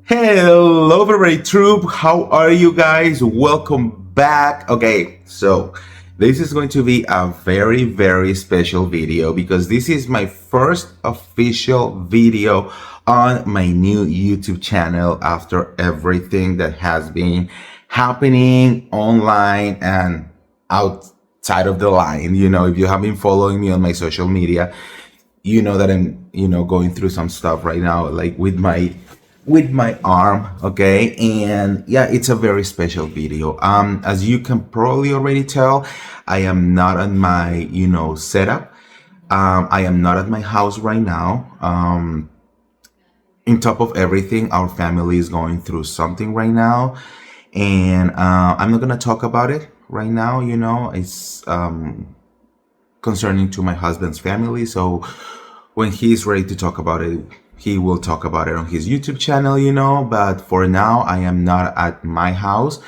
Hello, Beverly Troop. How are you guys? Welcome back. Okay, so this is going to be a very special video because this is my first official video on my new YouTube channel after everything that has been happening online and outside of the line. If you have been following me on my social media, you know that I'm going through some stuff right now, like with my arm. Okay, and yeah, it's a very special video. As you can probably already tell, I am not on my setup. I am not at my house right now. In top of everything, our family is going through something right now, and I'm not gonna talk about it right now. It's concerning to my husband's family. So when he's ready to talk about it, he will talk about it on his YouTube channel, But for now, I am not at my house.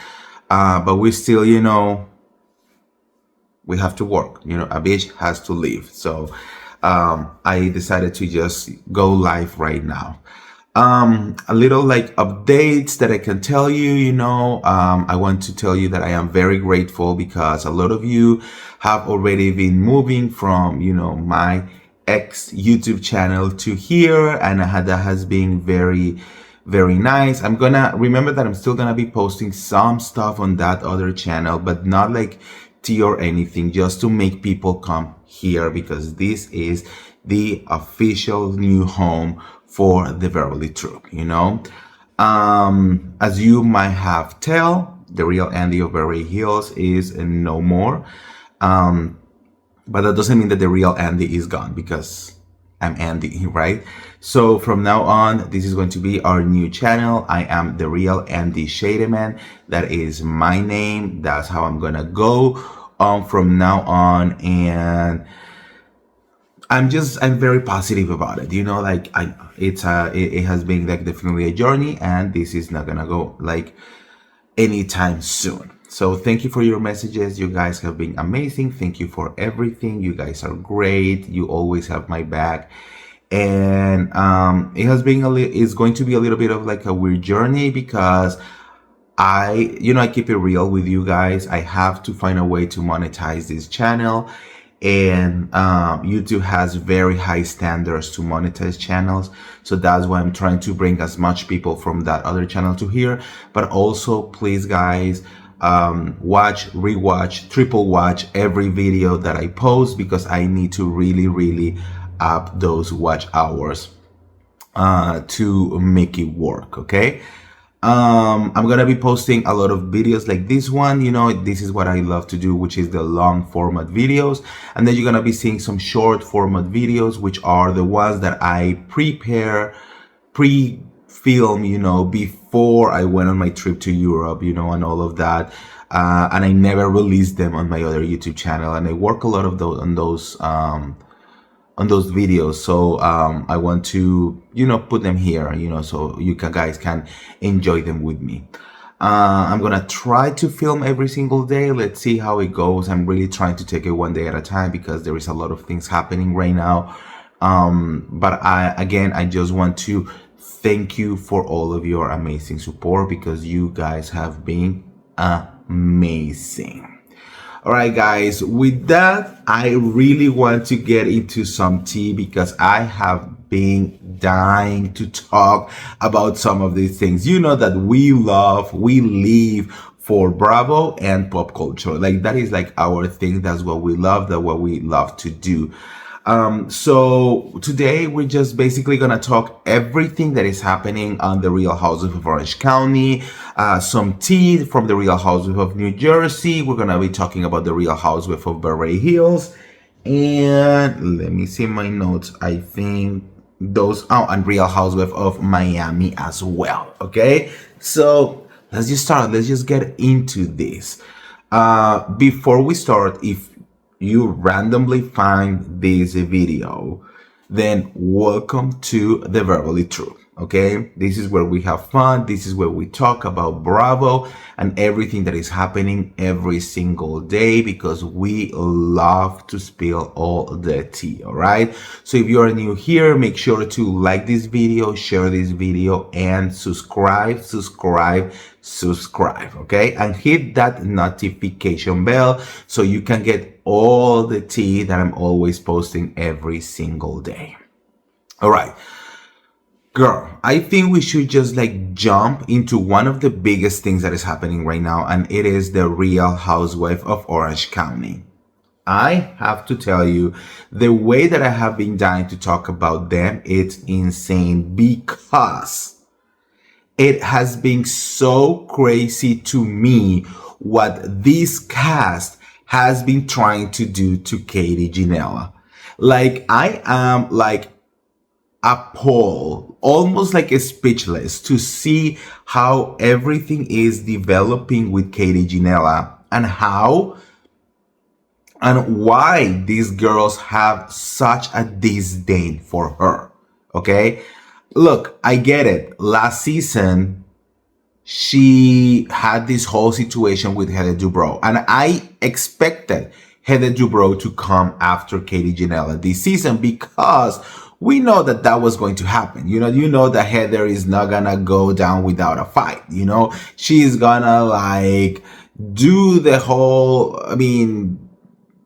But we still, we have to work. A bitch has to live. So I decided to just go live right now. A little like updates that I can tell you, I want to tell you that I am very grateful because a lot of you have already been moving from, my ex YouTube channel to here, and that has been very nice. I'm gonna remember that I'm still gonna be posting some stuff on that other channel, but not like tea or anything, just to make people come here because this is the official new home for the Beverly Troop. As you might have tell, the real Andy of Beverly Hills is no more. But that doesn't mean that the real Andy is gone because I'm Andy, right? So from now on, this is going to be our new channel. I am the real Andy Shademan. That is my name. That's how I'm gonna go from now on. And I'm very positive about it. It has been like definitely a journey, and this is not gonna go like anytime soon. So thank you for your messages. You guys have been amazing. Thank you for everything. You guys are great. You always have my back. And it's going to be a little bit of like a weird journey because I keep it real with you guys. I have to find a way to monetize this channel, and YouTube has very high standards to monetize channels. So that's why I'm trying to bring as much people from that other channel to here. But also, please guys, watch, rewatch, triple watch every video that I post because I need to really up those watch hours to make it work. Okay. I'm gonna be posting a lot of videos like this one. This is what I love to do, which is the long format videos, and then you're gonna be seeing some short format videos, which are the ones that I pre-film, before I went on my trip to Europe, and all of that. And I never released them on my other YouTube channel, and I work a lot of those on those videos. So I want to put them here, so you guys can enjoy them with me. I'm gonna try to film every single day. Let's see how it goes. I'm really trying to take it one day at a time because there is a lot of things happening right now. But I just want to thank you for all of your amazing support because you guys have been amazing. All right, guys, with that, I really want to get into some tea because I have been dying to talk about some of these things. You know that we live for Bravo and pop culture. Like that is like our thing. That's what we love. That's what we love to do. So today we're just basically gonna talk everything that is happening on the Real Housewives of Orange County, some tea from the Real Housewives of New Jersey. We're gonna be talking about the Real Housewives of Beverly Hills, and let me see my notes. I think and Real Housewives of Miami as well. Okay, so let's just start. Let's just get into this. Before we start, if you randomly find this video, then welcome to the Beverly Troop. Okay, this is where we have fun. This is where we talk about Bravo and everything that is happening every single day, because we love to spill all the tea. All right, so if you are new here, make sure to like this video, share this video, and subscribe. Okay, and hit that notification bell so you can get all the tea that I'm always posting every single day. All right, girl, I think we should just like jump into one of the biggest things that is happening right now, and it is the Real Housewife of Orange County. I have to tell you, the way that I have been dying to talk about them, it's insane, because it has been so crazy to me what this cast has been trying to do to Katie Janela. Like, I am like appalled, almost like speechless, to see how everything is developing with Katie Janela, and how and why these girls have such a disdain for her. Okay, look, I get it. Last season, she had this whole situation with Heather Dubrow, and I expected Heather Dubrow to come after Katie Janela this season, because we know that that was going to happen. You know that Heather is not gonna go down without a fight. She's gonna like do the whole, I mean,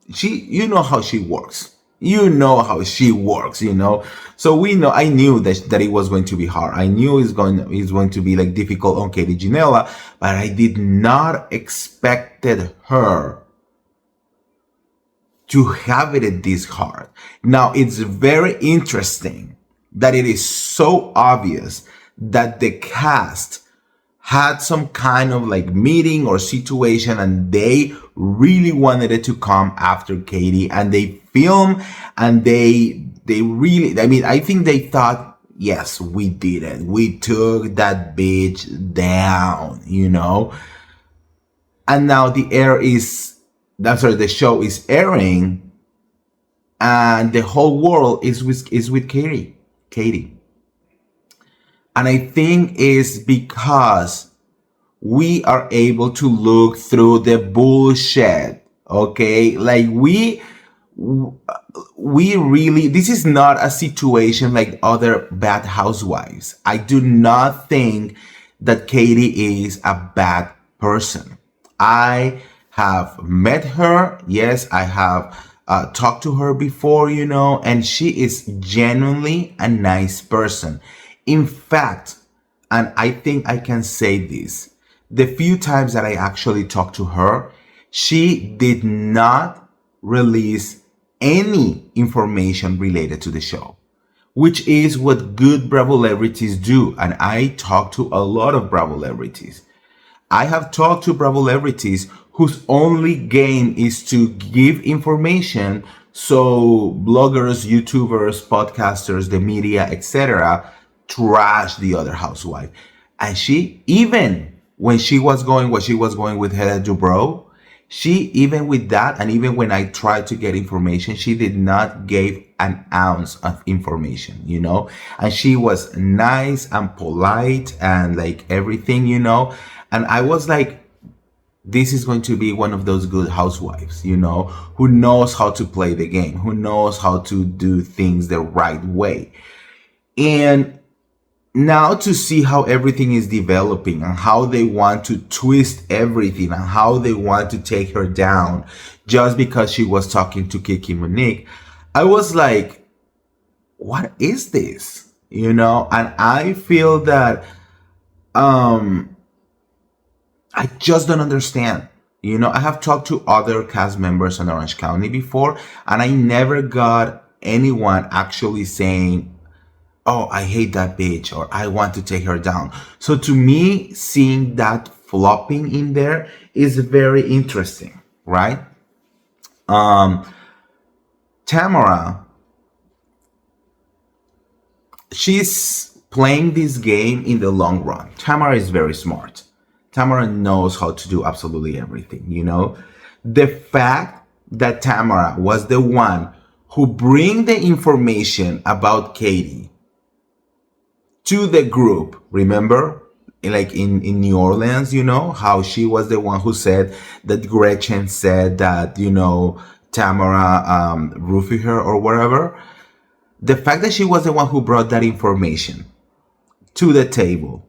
you know how she works. So I knew that it was going to be hard. I knew it's going to be like difficult on Katie Janela, but I did not expected her to have it this hard. Now, it's very interesting that it is so obvious that the cast had some kind of like meeting or situation, and they really wanted it to come after Katie, and they filmed, and they really, I mean, I think they thought, yes, we did it. We took that bitch down, And now the show is airing, and the whole world is with Katie. And I think it's because we are able to look through the bullshit. Okay, like we really, this is not a situation like other bad housewives. I do not think that Katie is a bad person. I have met her. Yes, I have talked to her before, and she is genuinely a nice person. In fact, and I think I can say this, the few times that I actually talked to her, she did not release any information related to the show, which is what good Bravo celebrities do. And I talk to a lot of Bravo celebrities. I have talked to Bravo celebrities whose only game is to give information so bloggers, YouTubers, podcasters, the media, etc., trash the other housewife. And she, even when she was going what she was going with Heather Dubrow, she, even with that, and even when I tried to get information, she did not give an ounce of information, and she was nice and polite and like everything, and I was like, this is going to be one of those good housewives, who knows how to play the game, who knows how to do things the right way. And now to see how everything is developing and how they want to twist everything and how they want to take her down just because she was talking to Kiki Monique, I was like, what is this? And I feel that I just don't understand. I have talked to other cast members in Orange County before, and I never got anyone actually saying, oh, I hate that bitch, or I want to take her down. So to me, seeing that flopping in there is very interesting, right? Tamra, she's playing this game in the long run. Tamra is very smart. Tamra knows how to do absolutely everything, The fact that Tamra was the one who bring the information about Katie to the group. Remember? Like in New Orleans, how she was the one who said that Gretchen said that, Tamara roofied her or whatever. The fact that she was the one who brought that information to the table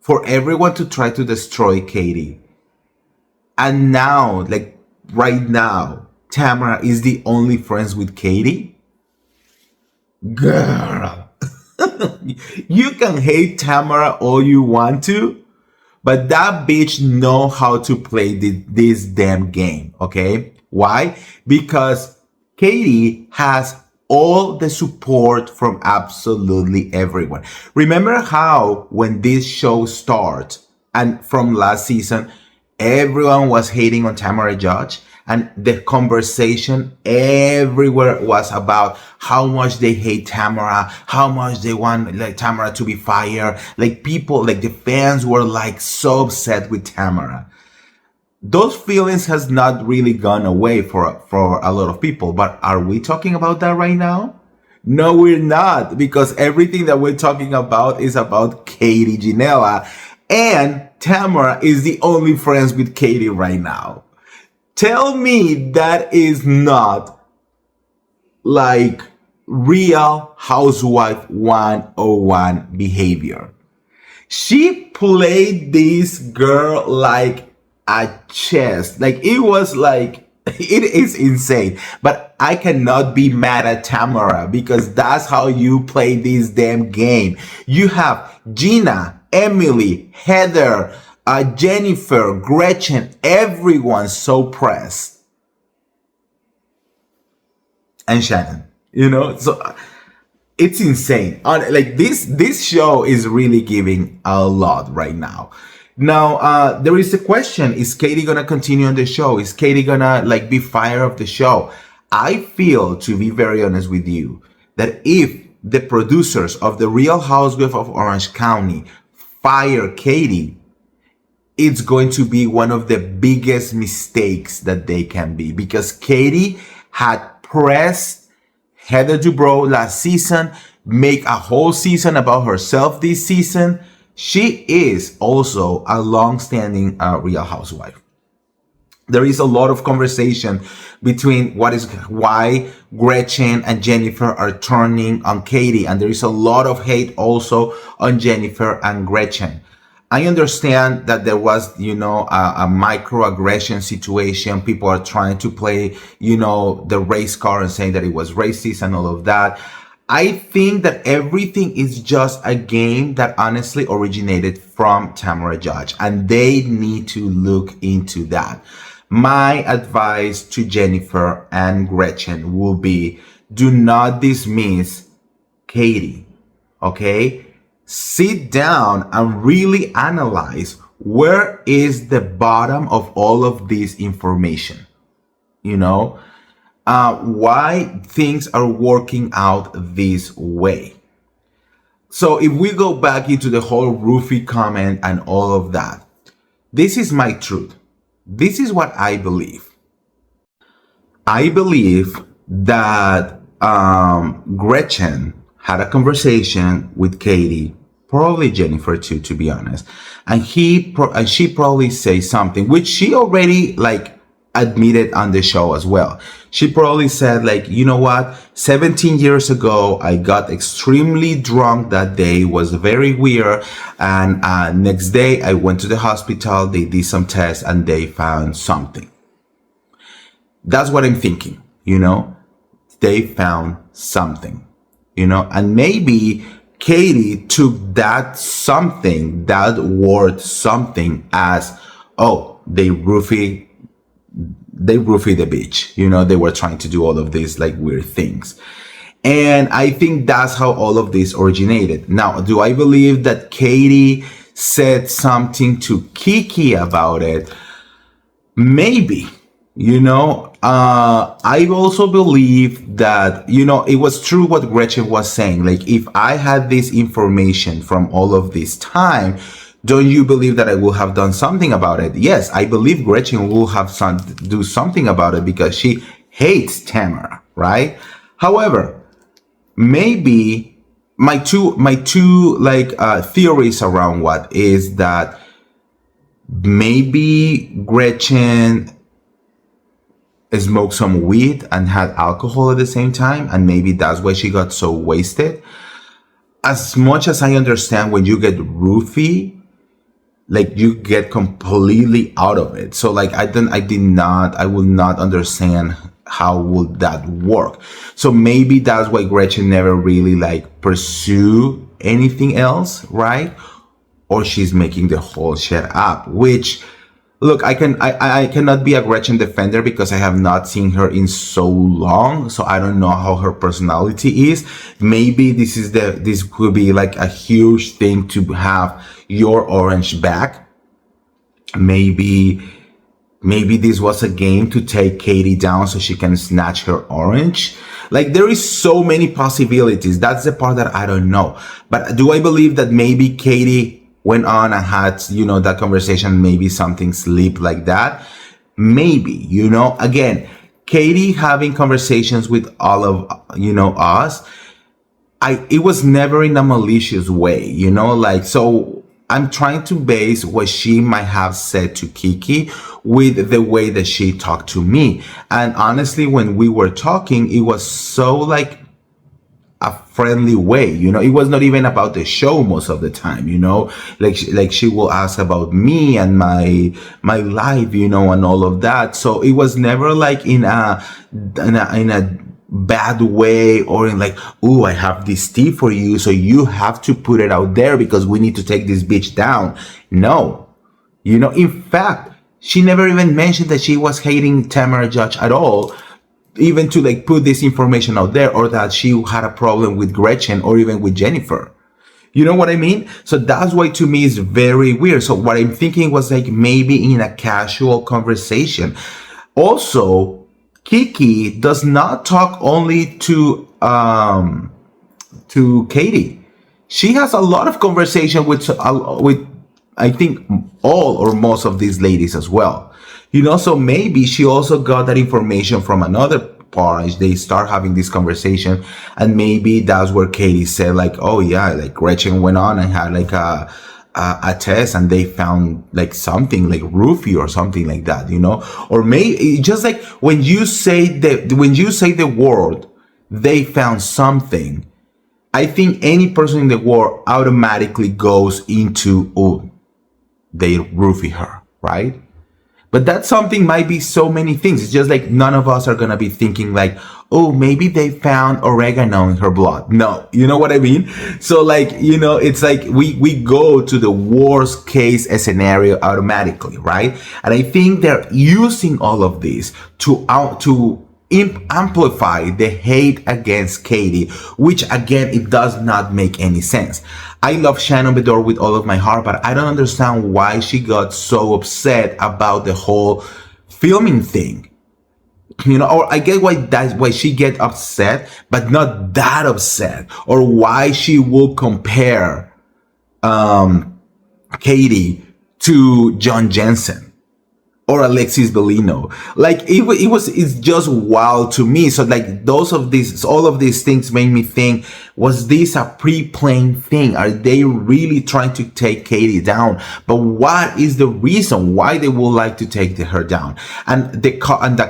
for everyone to try to destroy Katie. And now, like right now, Tamara is the only friends with Katie. Girl, you can hate Tamara all you want to, but that bitch know how to play this damn game, okay? Why? Because Katie has all the support from absolutely everyone. Remember how when this show starts and from last season, everyone was hating on Tamara Judge, and the conversation everywhere was about how much they hate Tamara, how much they want like Tamara to be fired. Like people, like the fans were like so upset with Tamara. Those feelings has not really gone away for a lot of people, but are we talking about that right now? No, we're not, because everything that we're talking about is about Katie Janela, and Tamara is the only friends with Katie right now. Tell me that is not like real housewife 101 behavior. She played this girl like a chess. Like it was like, it is insane. But I cannot be mad at Tamara because that's how you play this damn game. You have Gina, Emily, Heather, Jennifer, Gretchen, everyone so pressed. And Shannon, so it's insane. Like this show is really giving a lot right now. Now, there is a question. Is Katie gonna continue on the show? Is Katie gonna like be fired of the show? I feel, to be very honest with you, that if the producers of The Real Housewives of Orange County fire Katie, it's going to be one of the biggest mistakes that they can be, because Katie had pressed Heather Dubrow last season, make a whole season about herself this season. She is also a long-standing Real Housewife. There is a lot of conversation between why Gretchen and Jennifer are turning on Katie, and there is a lot of hate also on Jennifer and Gretchen. I understand that there was, a microaggression situation. People are trying to play, the race card and saying that it was racist and all of that. I think that everything is just a game that honestly originated from Tamara Judge, and they need to look into that. My advice to Jennifer and Gretchen will be, do not dismiss Katie, okay? Sit down and really analyze where is the bottom of all of this information, why things are working out this way. So if we go back into the whole roofie comment and all of that, this is my truth. This is what I believe. I believe that Gretchen had a conversation with Katie, probably Jennifer too, to be honest, and she probably say something which she already like admitted on the show as well. She probably said like, you know what, 17 years ago I got extremely drunk that day, was very weird, and next day I went to the hospital, they did some tests and they found something. That's what I'm thinking, they found something, and maybe Katie took that something, that word something, as, oh, they roofied the bitch. They were trying to do all of these like weird things. And I think that's how all of this originated. Now, do I believe that Katie said something to Kiki about it? Maybe. I also believe that, it was true what Gretchen was saying. Like, if I had this information from all of this time, don't you believe that I will have done something about it? Yes, I believe Gretchen will have do something about it because she hates Tamara, right? However, maybe my two like theories around what is that maybe Gretchen smoked some weed and had alcohol at the same time, and maybe that's why she got so wasted. As much as I understand, when you get roofie, like you get completely out of it. So like I will not understand how would that work. So maybe that's why Gretchen never really like pursue anything else, right? Or she's making the whole shit up, which, look, I cannot be a Gretchen defender because I have not seen her in so long, so I don't know how her personality is. Maybe this could be like a huge thing to have your orange back. Maybe this was a game to take Katie down so she can snatch her orange. Like, there is so many possibilities. That's the part that I don't know. But do I believe that maybe Katie went on and had, that conversation, maybe something slipped like that? Maybe, again, Katie having conversations with all of, us, it was never in a malicious way, so I'm trying to base what she might have said to Kiki with the way that she talked to me. And honestly, when we were talking, it was so like a friendly way, it was not even about the show most of the time, like she will ask about me and my life, and all of that. So it was never like in a bad way, or in like, oh, I have this tea for you, so you have to put it out there because we need to take this bitch down. No, in fact, she never even mentioned that she was hating Tamra Judge at all, even to like put this information out there, or that she had a problem with Gretchen or even with Jennifer. You know what I mean? So that's why to me is very weird. So what I'm thinking was like maybe in a casual conversation. Also, Kiki does not talk only to Katie. She has a lot of conversation with I think all or most of these ladies as well. So maybe she also got that information from another part. They start having this conversation, and maybe that's where Katie said like, oh yeah, like Gretchen went on and had like a test and they found like something like roofie or something like that, or maybe just like when you say the word, they found something. I think any person in the world automatically goes into, oh, they roofie her, right? But that something might be so many things. It's just like none of us are going to be thinking like, oh, maybe they found oregano in her blood. No, you know what I mean? So like, it's like we go to the worst case scenario automatically, right? And I think they're using all of this to amplify the hate against Katie, which again, it does not make any sense. I love Shannon Bedore with all of my heart, but I don't understand why she got so upset about the whole filming thing. Or I get why she get upset, but not that upset, or why she will compare Katie to John Jensen or Alexis Bellino. Like it's just wild to me. So like all of these things made me think, was this a pre-planned thing? Are they really trying to take Katie down? But what is the reason why they would like to take her down? And the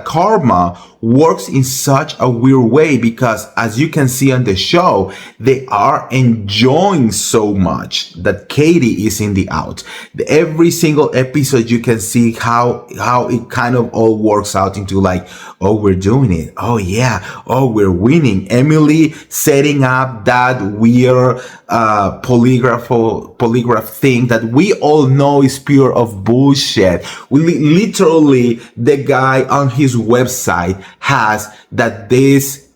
karma works in such a weird way, because as you can see on the show, they are enjoying so much that Katie is in the out. Every single episode you can see how it kind of all works out into like, oh, we're doing it. Oh yeah. Oh, we're winning. Emily setting up that weird polygraph thing that we all know is pure of bullshit. Literally, the guy on his website has that these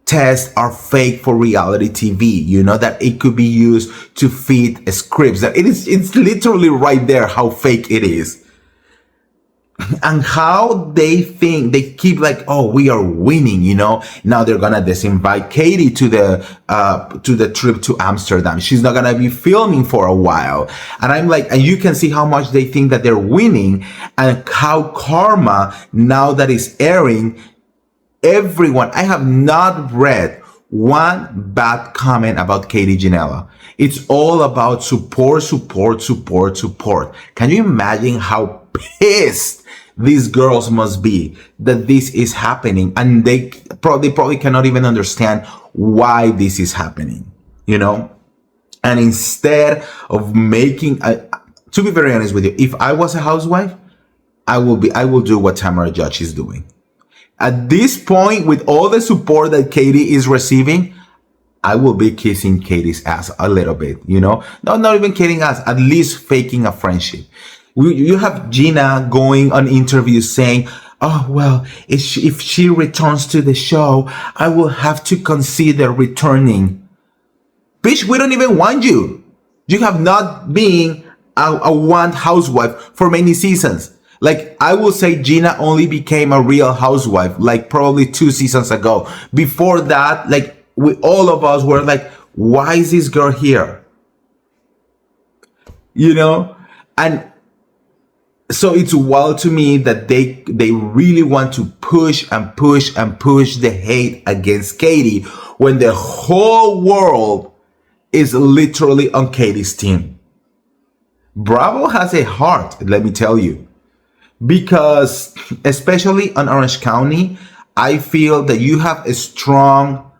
tests are fake for reality TV, that it could be used to feed scripts. That it's literally right there how fake it is. And how they think, they keep like, oh, we are winning, now they're gonna disinvite Katie to the trip to Amsterdam. She's not gonna be filming for a while. And I'm like, and you can see how much they think that they're winning, and how karma, now that is airing, everyone, I have not read one bad comment about Katie Janela. It's all about support, support, support, support. Can you imagine how pissed these girls must be that this is happening, and they probably cannot even understand why this is happening, you know? And instead of making, to be very honest with you, if I was a housewife, I will do what Tamra Judge is doing. At this point, with all the support that Katie is receiving, I will be kissing Katie's ass a little bit, you know? Not even kidding ass, at least faking a friendship. You have Gina going on interviews saying, oh, well, if she returns to the show, I will have to consider returning. Bitch, we don't even want you. You have not been a one housewife for many seasons. Like, I will say Gina only became a real housewife, like probably 2 seasons ago. Before that, like, all of us were like, why is this girl here? You know? And so it's wild to me that they really want to push and push and push the hate against Katie when the whole world is literally on Katie's team. Bravo has a heart, let me tell you, because especially on Orange County, I feel that you have a strong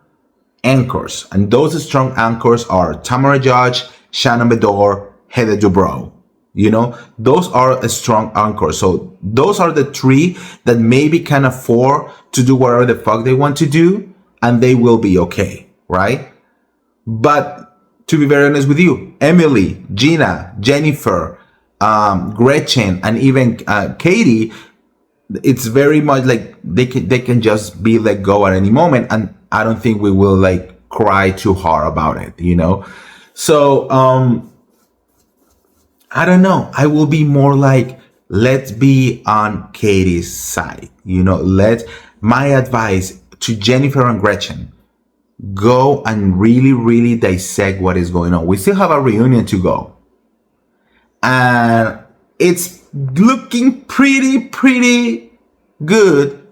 anchors, and those strong anchors are Tamra Judge, Shannon Bedore, Heather Dubrow. You know, those are a strong anchor. So those are the 3 that maybe can afford to do whatever the fuck they want to do, and they will be okay, right? But to be very honest with you, Emily, Gina, Jennifer, Gretchen, and even Katie, it's very much like they can just be let go at any moment, and I don't think we will like cry too hard about it, you know? So I don't know. I will be more like, let's be on Katie's side. You know, my advice to Jennifer and Gretchen, go and really, really dissect what is going on. We still have a reunion to go. And it's looking pretty good,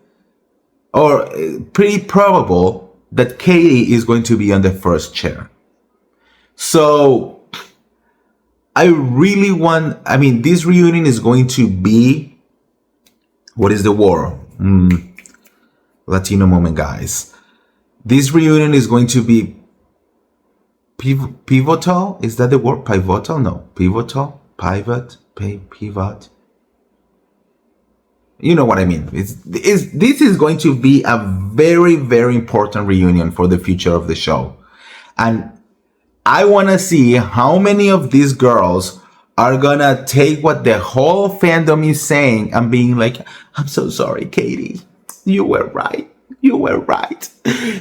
or pretty probable that Katie is going to be on the first chair. So I really want, I mean, this reunion is going to be, what is the word? Latino moment, guys. This reunion is going to be pivotal. Is that the word? Pivotal? No. Pivotal? Pivot? Pivot? You know what I mean. This is going to be a very, very important reunion for the future of the show. And I want to see how many of these girls are gonna take what the whole fandom is saying and being like, I'm so sorry, Katie. You were right. You were right.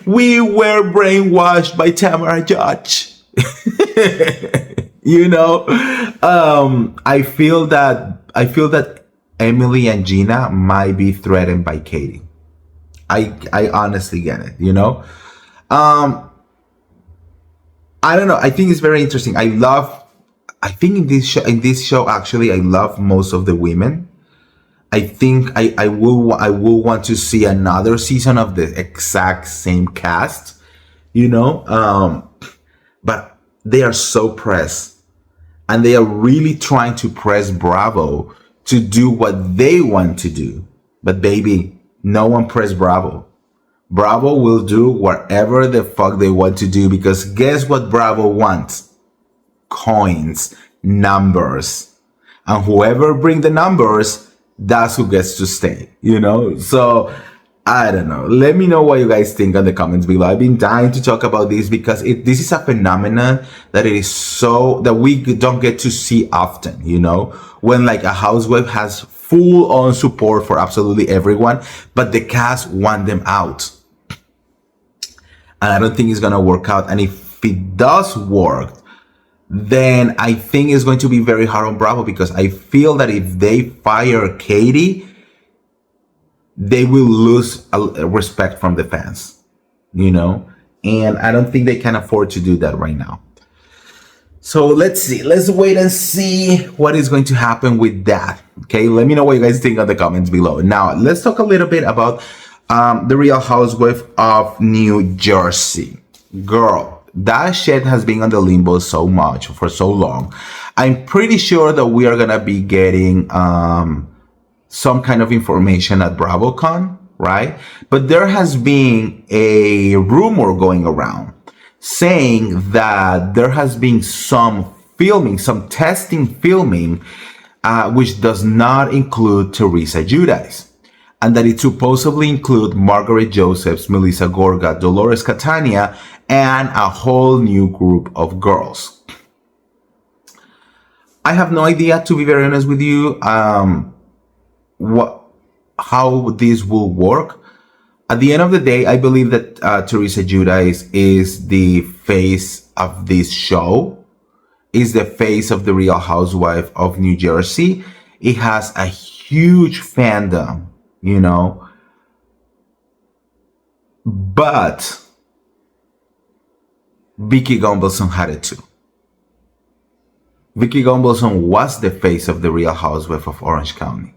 We were brainwashed by Tamra Judge. You know? I feel that Emily and Gina might be threatened by Katie. I honestly get it, you know? I don't know. I think it's very interesting. I think in this show, actually, I love most of the women. I think I will want to see another season of the exact same cast, you know. But they are so pressed, and they are really trying to press Bravo to do what they want to do. But baby, no one pressed Bravo. Bravo will do whatever the fuck they want to do, because guess what Bravo wants? Coins, numbers. And whoever bring the numbers, that's who gets to stay, you know? So, I don't know. Let me know what you guys think in the comments below. I've been dying to talk about this because this is a phenomenon that that we don't get to see often, you know? When like a housewife has full on support for absolutely everyone, but the cast want them out. And I don't think it's going to work out. And if it does work, then I think it's going to be very hard on Bravo, because I feel that if they fire Katie, they will lose respect from the fans, you know? And I don't think they can afford to do that right now. So let's see. Let's wait and see what is going to happen with that. Okay, let me know what you guys think in the comments below. Now, let's talk a little bit about the Real Housewife of New Jersey. girl, that shit has been on the limbo so much for so long. I'm pretty sure that we are gonna be getting some kind of information at BravoCon, right? But there has been a rumor going around saying that there has been some filming, some testing filming, which does not include Teresa Giudice, and that it supposedly include Margaret Josephs, Melissa Gorga, Dolores Catania, and a whole new group of girls. I have no idea, to be very honest with you, how this will work. At the end of the day, I believe that Teresa Giudice is the face of this show, is the face of the Real Housewife of New Jersey. It has a huge fandom, you know, but Vicky Gunvalson had it too. Vicky Gunvalson was the face of the Real Housewife of Orange County.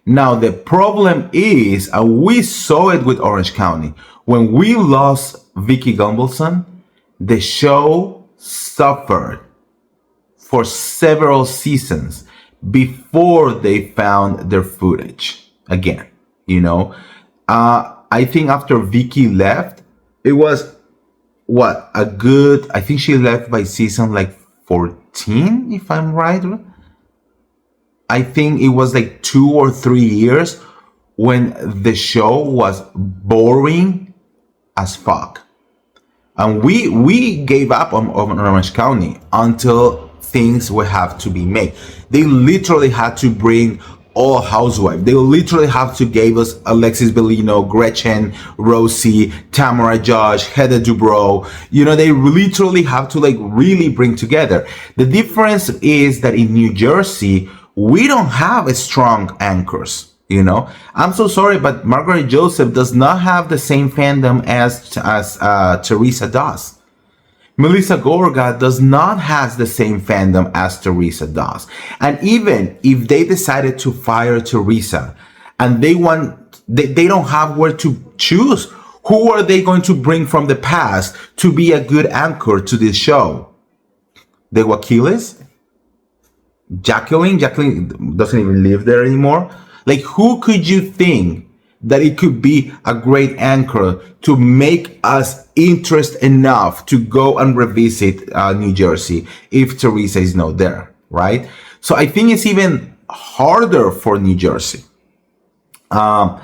Now the problem is, and we saw it with Orange County, when we lost Vicky Gunvalson, the show suffered for several seasons before they found their footage again. You know, I think after Vicky left, it was I think she left by season like 14, if I'm right. I think it was like 2 or 3 years when the show was boring as fuck. And we gave up on Orange County until things would have to be made. They literally had to bring all housewives. They literally have to give us Alexis Bellino, Gretchen, Rosie, Tamra Josh, Heather Dubrow. You know, they literally have to like really bring together. The difference is that in New Jersey, we don't have a strong anchors. You know, I'm so sorry, but Margaret Joseph does not have the same fandom as Teresa does. Melissa Gorga does not have the same fandom as Teresa does. And even if they decided to fire Teresa and they don't have where to choose, who are they going to bring from the past to be a good anchor to this show? The Wakiles? Jacqueline doesn't even live there anymore. Like, who could you think that it could be a great anchor to make us interested enough to go and revisit New Jersey if Teresa is not there, right? So I think it's even harder for New Jersey. Now,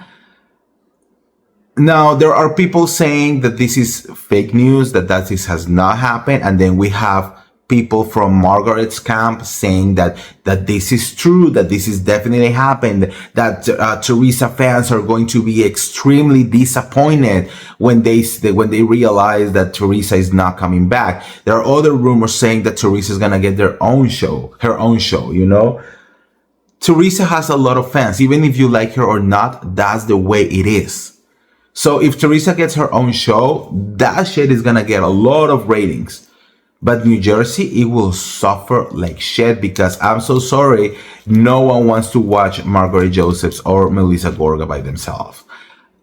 there are people saying that this is fake news, that this has not happened, and then we have people from Margaret's camp saying that this is true, that this is definitely happened, that Teresa fans are going to be extremely disappointed when they realize that Teresa is not coming back. There are other rumors saying that Teresa is gonna get her own show, you know? Teresa has a lot of fans. Even if you like her or not, that's the way it is. So if Teresa gets her own show, that shit is gonna get a lot of ratings. But New Jersey, it will suffer like shit, because I'm so sorry, no one wants to watch Margaret Josephs or Melissa Gorga by themselves.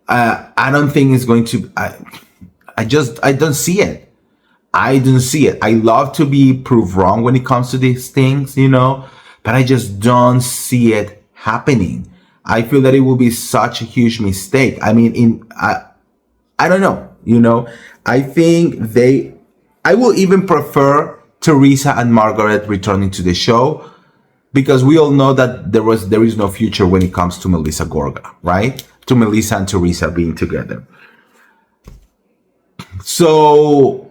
I don't think it's going to. I don't see it. I don't see it. I love to be proved wrong when it comes to these things, you know, but I just don't see it happening. I feel that it will be such a huge mistake. I mean, I don't know, you know. I think I will even prefer Teresa and Margaret returning to the show, because we all know that there is no future when it comes to Melissa Gorga, right? To Melissa and Teresa being together. So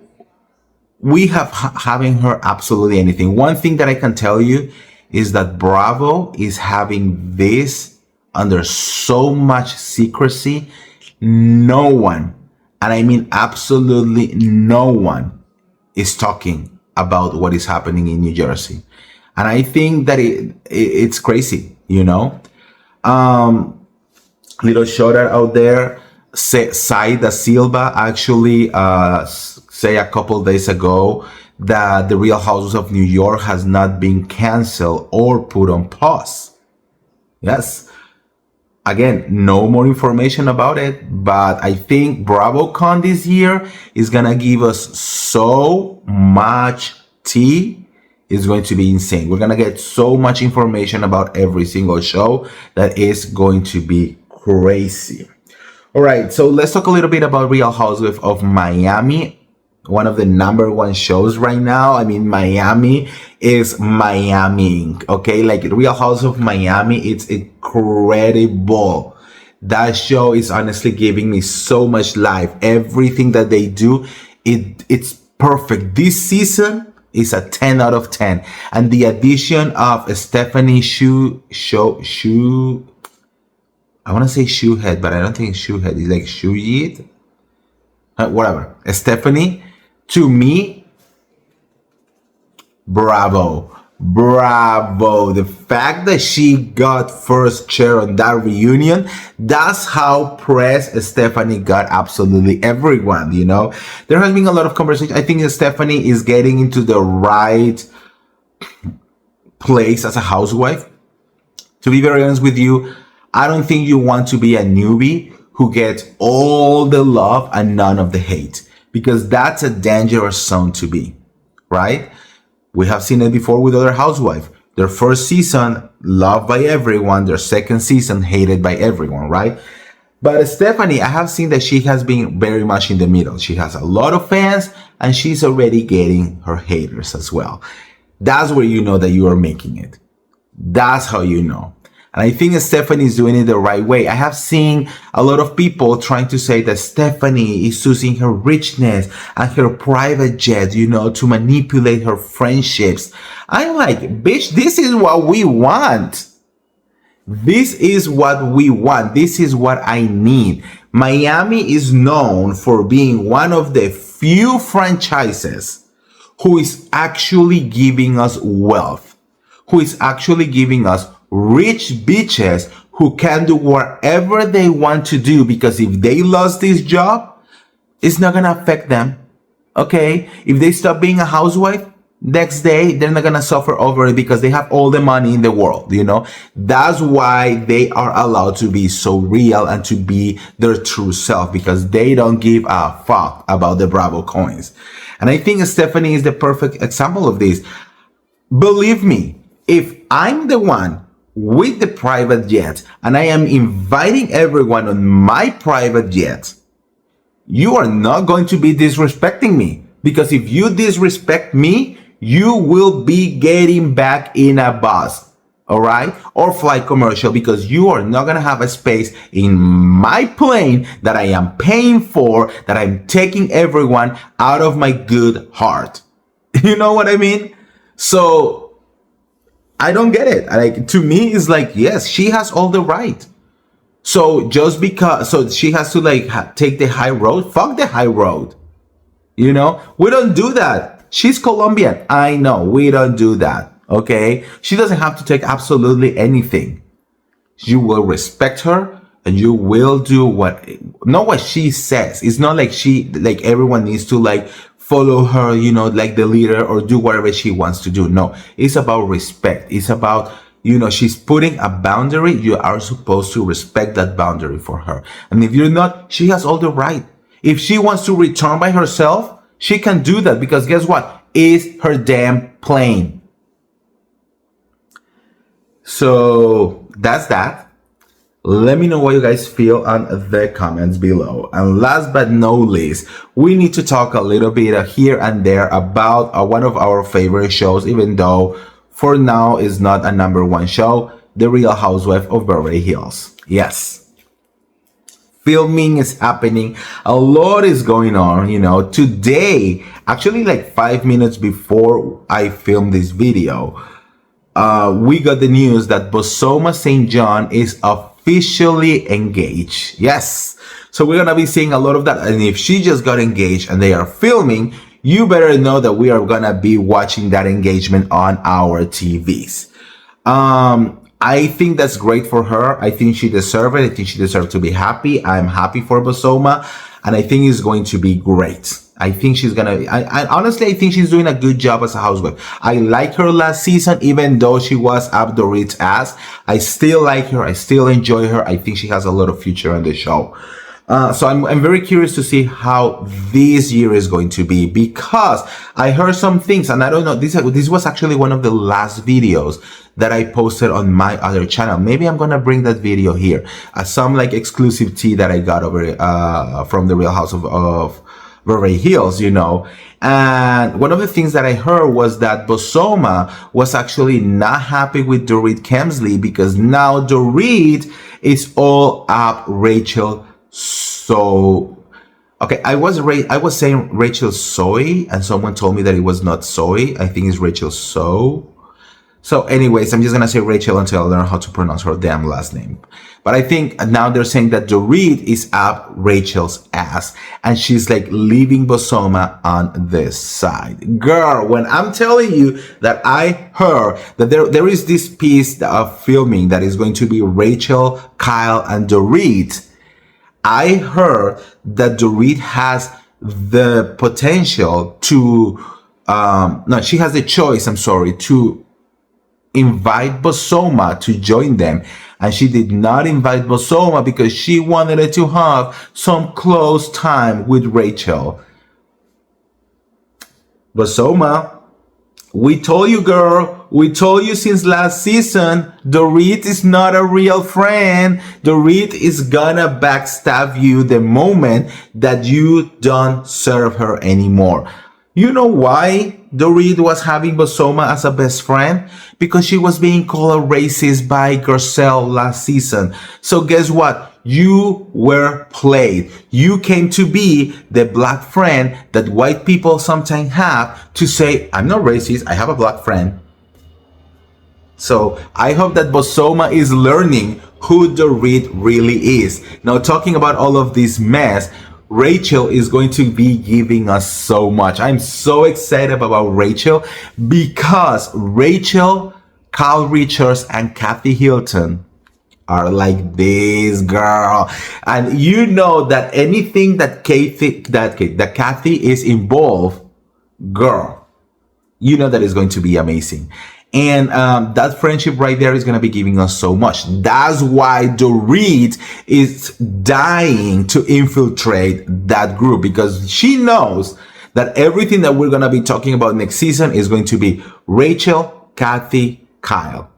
we have having her absolutely anything. One thing that I can tell you is that Bravo is having this under so much secrecy. No one, and I mean absolutely no one, is talking about what is happening in New Jersey. And I think that it's crazy, you know. Little shout out there, Saida Silva actually say a couple days ago that the Real Houses of New York has not been canceled or put on pause. Yes. Again, no more information about it, but I think BravoCon this year is gonna give us so much tea. It's going to be insane. We're gonna get so much information about every single show that is going to be crazy. All right, so let's talk a little bit about Real Housewives of Miami. One of the number one shows right now. I mean, Miami is Miami, okay? Like Real House of Miami, it's incredible. That show is honestly giving me so much life. Everything that they do, it's perfect. This season is a 10 out of 10. And the addition of Stephanie I want to say Shoehead, but I don't think it's Shoehead. It's like Shoeyit. Whatever. Stephanie, to me, bravo. The fact that she got first chair on that reunion, that's how pressed Stephanie got absolutely everyone, you know. There has been a lot of conversation. I think Stephanie is getting into the right place as a housewife. To be very honest with you, I don't think you want to be a newbie who gets all the love and none of the hate, because that's a dangerous zone to be, right? We have seen it before with other housewives. Their first season, loved by everyone. Their second season, hated by everyone, right? But Stephanie, I have seen that she has been very much in the middle. She has a lot of fans and she's already getting her haters as well. That's where you know that you are making it. That's how you know. And I think Stephanie is doing it the right way. I have seen a lot of people trying to say that Stephanie is using her richness and her private jet, you know, to manipulate her friendships. I'm like, bitch, this is what we want. This is what we want. This is what I need. Miami is known for being one of the few franchises who is actually giving us wealth, who is actually giving us rich bitches who can do whatever they want to do, because if they lost this job, it's not gonna affect them. Okay? If they stop being a housewife, next day they're not gonna suffer over it because they have all the money in the world, you know? That's why they are allowed to be so real and to be their true self, because they don't give a fuck about the Bravo coins. And I think Stephanie is the perfect example of this. Believe me, if I'm the one with the private jet and I am inviting everyone on my private jet, you are not going to be disrespecting me, because if you disrespect me, you will be getting back in a bus, all right, or flight commercial, because you are not going to have a space in my plane that I am paying for, that I'm taking everyone out of my good heart. You know what I mean? So I don't get it. Like, to me, it's like, yes, she has all the right. So just because, so she has to like take the high road. Fuck the high road. You know, we don't do that. She's Colombian. I know, we don't do that. Okay. She doesn't have to take absolutely anything. You will respect her and you will do what she says. It's not like like everyone needs to like follow her, you know, like the leader, or do whatever she wants to do. No, it's about respect. It's about, you know, she's putting a boundary. You are supposed to respect that boundary for her. And if you're not, she has all the right. If she wants to return by herself, she can do that, because guess what? It's her damn plane. So that's that. Let me know what you guys feel on the comments below. And last but not least, we need to talk a little bit here and there about one of our favorite shows, even though for now is not a number one show, The Real Housewives of Beverly Hills. Yes. Filming is happening. A lot is going on, you know. Today, actually like 5 minutes before I filmed this video, we got the news that Bosoma St. John is officially engaged. Yes. So we're going to be seeing a lot of that. And if she just got engaged and they are filming, you better know that we are going to be watching that engagement on our TVs. I think that's great for her. I think she deserves it. I think she deserves to be happy. I'm happy for Bosoma. and I think it's going to be great. I think she's gonna. I honestly, I think she's doing a good job as a housewife. I like her last season, even though she was up Dorit's ass. I still like her. I still enjoy her. I think she has a lot of future on the show. So I'm very curious to see how this year is going to be, because I heard some things, and I don't know, this was actually one of the last videos that I posted on my other channel. Maybe I'm gonna bring that video here, some like exclusive tea that I got over from the Real House of Beverly Hills, you know. And one of the things that I heard was that Bosoma was actually not happy with Dorit Kemsley, because now Dorit is all up Rachel. So, okay, I was saying Rachel Soy, and someone told me that it was not Soy. I think it's Rachel So anyways, I'm just gonna say Rachel until I learn how to pronounce her damn last name. But I think now they're saying that Dorit is up Rachel's ass, and she's like leaving Bosoma on this side. Girl, when I'm telling you that I heard that there is this piece of filming that is going to be Rachel, Kyle, and Dorit, I heard that Dorit has the potential to, no, she has the choice, I'm sorry, to invite Bosoma to join them. And she did not invite Bosoma because she wanted to have some close time with Rachel. Bosoma, we told you, girl. We told you since last season, Dorit is not a real friend. Dorit is gonna backstab you the moment that you don't serve her anymore. You know why Dorit was having Bosoma as a best friend? Because she was being called a racist by Garcelle last season. So guess what? You were played. You came to be the black friend that white people sometimes have to say, I'm not racist, I have a black friend. So I hope that Bosoma is learning who Dorit really is. Now, talking about all of this mess, Rachel is going to be giving us so much. I'm so excited about Rachel, because Rachel, Kyle Richards, and Kathy Hilton are like this, girl. And you know that anything that Kathy is involved, girl, you know that is going to be amazing. And that friendship right there is going to be giving us so much. That's why Dorit is dying to infiltrate that group, because she knows that everything that we're going to be talking about next season is going to be Rachel, Kathy, Kyle.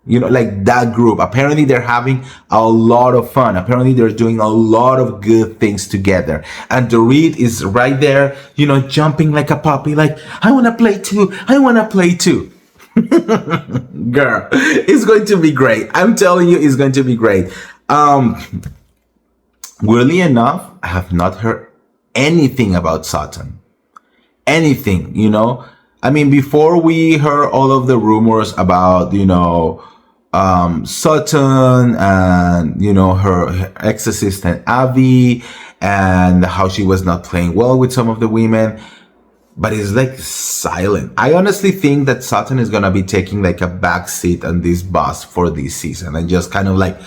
You know, like that group. Apparently they're having a lot of fun. Apparently they're doing a lot of good things together. And Dorit is right there, you know, jumping like a puppy, like, I want to play too. I want to play too. Girl, it's going to be great. I'm telling you, it's going to be great. Weirdly enough, I have not heard anything about Sutton. Anything, you know. I mean, before we heard all of the rumors about, you know, Sutton and, you know, her ex-assistant Abby, and how she was not playing well with some of the women, but it's like silent. I honestly think that Sutton is gonna be taking like a back seat on this bus for this season, and just kind of like,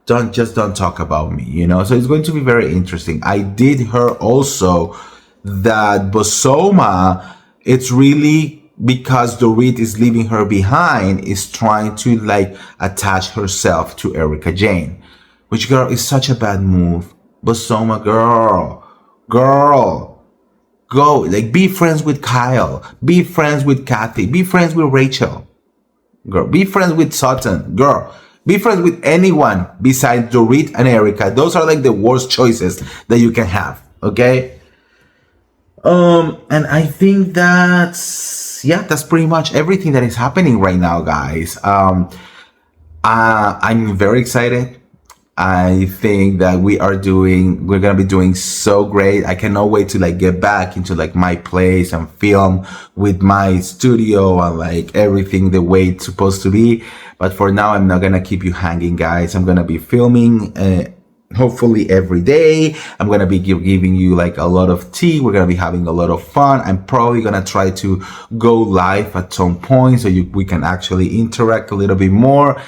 don't talk about me, you know. So it's going to be very interesting. I did hear also that Bosoma, it's really because Dorit is leaving her behind, is trying to like attach herself to Erica Jane, which, girl, is such a bad move. Bosoma, girl, go, like, be friends with Kyle, be friends with Kathy, be friends with Rachel, girl, be friends with Sutton, girl, be friends with anyone besides Dorit and Erica. Those are like the worst choices that you can have, okay? And I think that's pretty much everything that is happening right now, guys. I'm very excited. I think that we're gonna be doing so great. I cannot wait to like get back into like my place and film with my studio and like everything the way it's supposed to be. But for now, I'm not gonna keep you hanging, guys. I'm gonna be filming hopefully every day. I'm gonna be giving you like a lot of tea. We're gonna be having a lot of fun. I'm probably gonna try to go live at some point so we can actually interact a little bit more.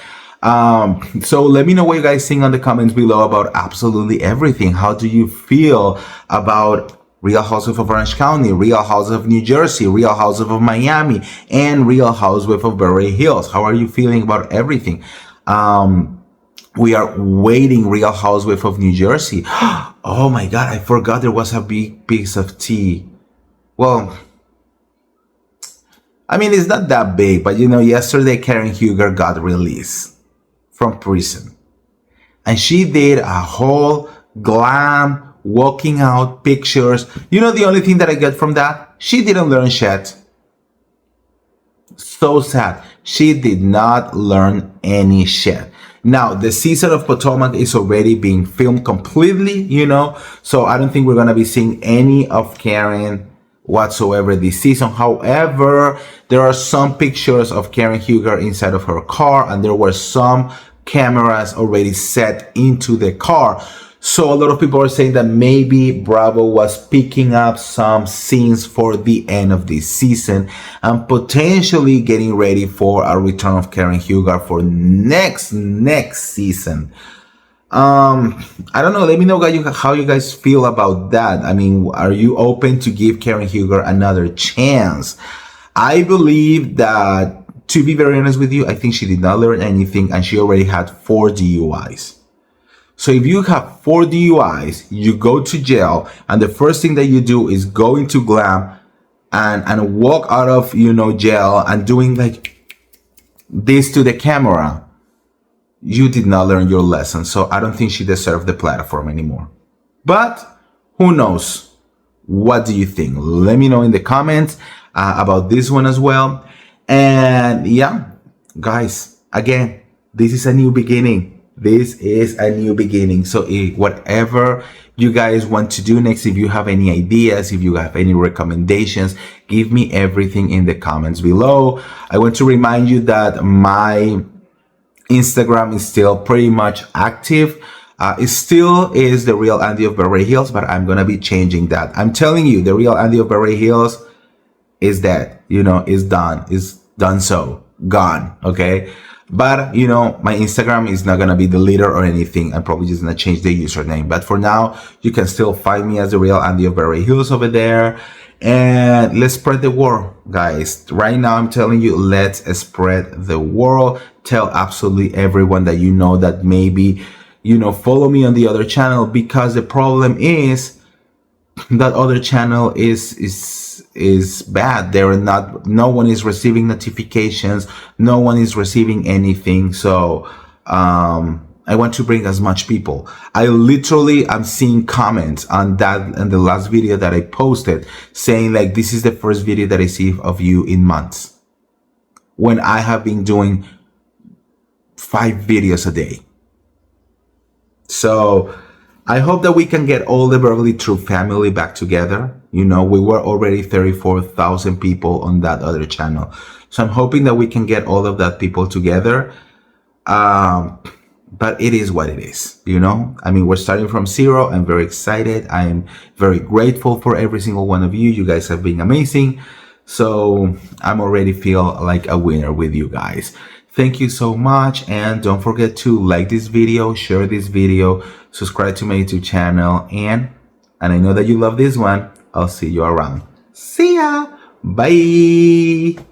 So let me know what you guys think on the comments below about absolutely everything. How do you feel about Real Housewives of Orange County, Real Housewives of New Jersey, Real Housewives of Miami, and Real Housewives of Beverly Hills? How are you feeling about everything? We are waiting Real Housewives of New Jersey. Oh my God, I forgot there was a big piece of tea. Well, I mean, it's not that big, but yesterday Karen Huger got released from prison. And she did a whole glam walking out pictures. The only thing that I get from that, she didn't learn shit. So sad. She did not learn any shit. Now, the season of Potomac is already being filmed completely, so I don't think we're going to be seeing any of Karen whatsoever this season. However, there are some pictures of Karen Huger inside of her car, and there were some cameras already set into the car. So a lot of people are saying that maybe Bravo was picking up some scenes for the end of this season and potentially getting ready for a return of Karen Huger for next season. I don't know. Let me know how you guys feel about that. I mean, are you open to give Karen Huger another chance? I believe that, to be very honest with you, I think she did not learn anything, and she already had 4 DUIs. So if you have 4 DUIs, you go to jail, and the first thing that you do is go into glam and walk out of, jail and doing like this to the camera. You did not learn your lesson. So I don't think she deserved the platform anymore. But who knows? What do you think? Let me know in the comments about this one as well. And yeah, guys, again, this is a new beginning. This is a new beginning. So whatever you guys want to do next, if you have any ideas, if you have any recommendations, give me everything in the comments below. I want to remind you that my Instagram is still pretty much active. It still is The Real Andy of Beverly Hills, but I'm gonna be changing that. I'm telling you, The Real Andy of Beverly Hills is dead. Is done. Is done. So gone. Okay. But my Instagram is not gonna be deleted or anything. I'm probably just gonna change the username. But for now, you can still find me as The Real Andy of Beverly Hills over there. And let's spread the word, guys. Right now, I'm telling you, let's spread the word. Tell absolutely everyone that that maybe, follow me on the other channel, because the problem is that other channel is bad. No one is receiving notifications. No one is receiving anything. So, I want to bring as much people. I'm seeing comments on that in the last video that I posted saying like, this is the first video that I see of you in months, when I have been doing 5 videos a day. So I hope that we can get all the Beverly True family back together. We were already 34,000 people on that other channel. So I'm hoping that we can get all of that people together. But it is what it is, I mean, we're starting from 0. I'm very excited. I'm very grateful for every single one of you. You guys have been amazing. So I'm already feel like a winner with you guys. Thank you so much. And don't forget to like this video, share this video, subscribe to my YouTube channel. And I know that you love this one. I'll see you around. See ya. Bye.